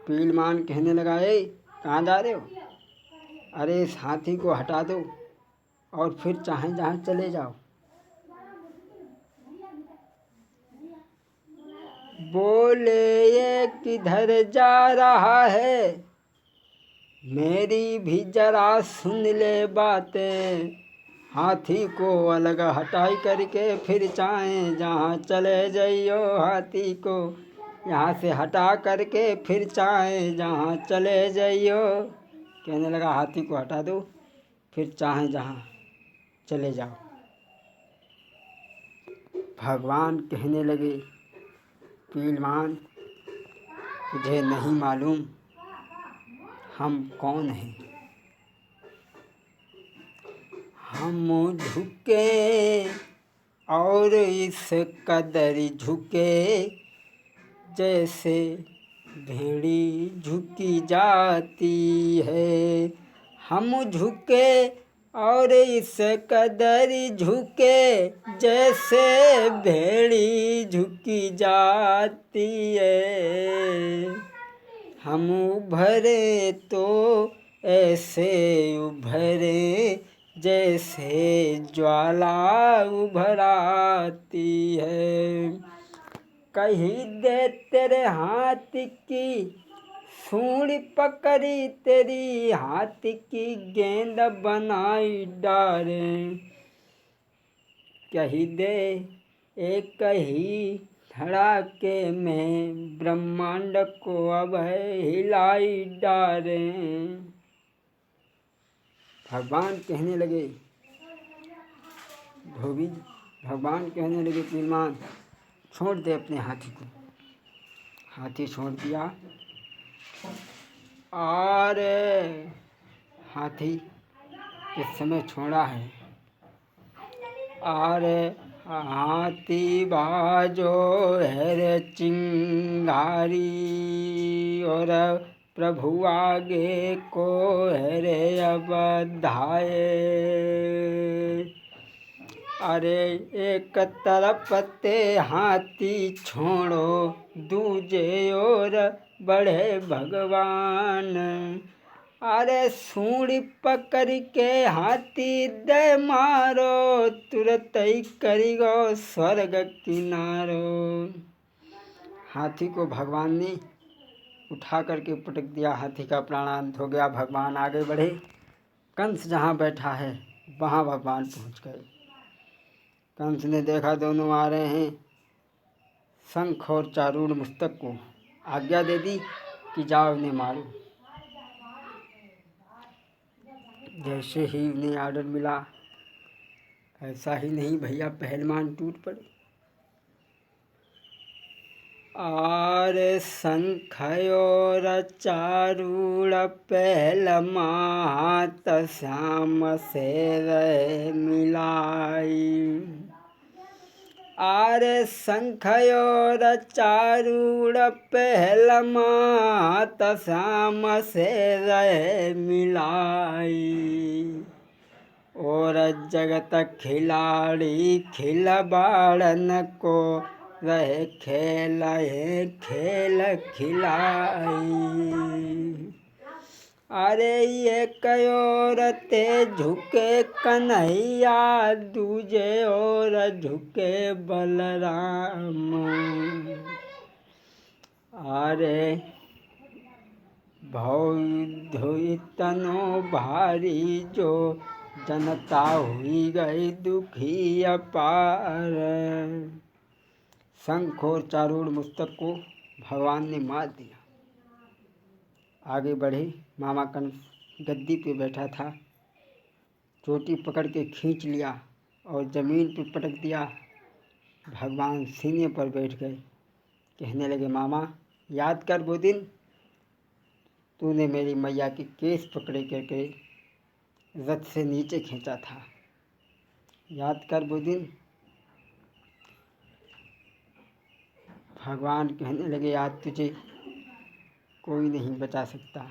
पीलमान कहने लगा, ए कहाँ जा रहे हो? अरे इस हाथी को हटा दो और फिर चाहे जहाँ चले जाओ। बोले ये किधर जा रहा है, मेरी भी जरा सुन ले बातें। हाथी को अलग हटाई करके फिर चाहे जहाँ चले जाइयो। हाथी को यहाँ से हटा करके फिर चाहे जहाँ चले जाइयो। कहने लगा, हाथी को हटा दो फिर चाहे जहाँ चले जाओ। भगवान कहने लगे, पीलमान तुझे नहीं मालूम हम कौन हैं? हम झुके और इस कदर झुके जैसे भेड़ी झुकी जाती है। हम झुके और इस कदर झुके जैसे भेड़ी झुकी जाती है। हम उभरे तो ऐसे उभरे जैसे ज्वाला उभर आती है। कहीं दे तेरे हाथ की सूंड पकड़ी, तेरी हाथ की गेंद बनाई डारे। कहीं दे एक ही धड़ाके में ब्रह्मांड को अब हिलाई डारे। भगवान कहने लगे, धोबी भगवान कहने लगे, पीलमान छोड़ दे अपने हाथी को। हाथी छोड़ दिया और हाथी इस समय छोड़ा है और हाथी बाजो है रे चिंगारी और प्रभु आगे को है रे अब धाये। अरे एक तरफ ते हाथी छोड़ो, दूजे ओर बढ़े भगवान। अरे सूंड पकड़ के हाथी दे मारो, तुरंत ही करिगो स्वर्ग किनारो। हाथी को भगवान ने उठा करके पटक दिया। हाथी का प्राणांत हो गया। भगवान आगे बढ़े। कंस जहाँ बैठा है वहाँ भगवान पहुँच गए। कंस ने देखा दोनों आ रहे हैं। शंख और चारूढ़ मुस्तक को आज्ञा दे दी कि जाओ इन्हें मारो। जैसे ही उन्हें आर्डर मिला, ऐसा ही नहीं भैया पहलवान टूट पड़े। और शंख और चारूढ़ पहलमात श्याम से रहे मिलाई। आरे शंख और चारूढ़ पहलमात श्याम से रहे मिलाई। और जगत खिलाड़ी खिलबाड़न को रहे खेल खेल खिलाई। अरे ये कयोर ते झुके कन्हैया, दूजे ओर झुके बलराम। अरे भौ इतनो भारी जो जनता हुई गई दुखी अपार। शंख और चारूढ़ मुस्तक को भगवान ने मार दिया। आगे बढ़े। मामा कंस गद्दी पे बैठा था, चोटी पकड़ के खींच लिया और ज़मीन पे पटक दिया। भगवान सीने पर बैठ गए। कहने लगे, मामा याद कर वो दिन तूने मेरी मैया के केस पकड़े करके रथ से नीचे खींचा था। याद कर वो दिन। भगवान कहने लगे, आज तुझे कोई नहीं बचा सकता।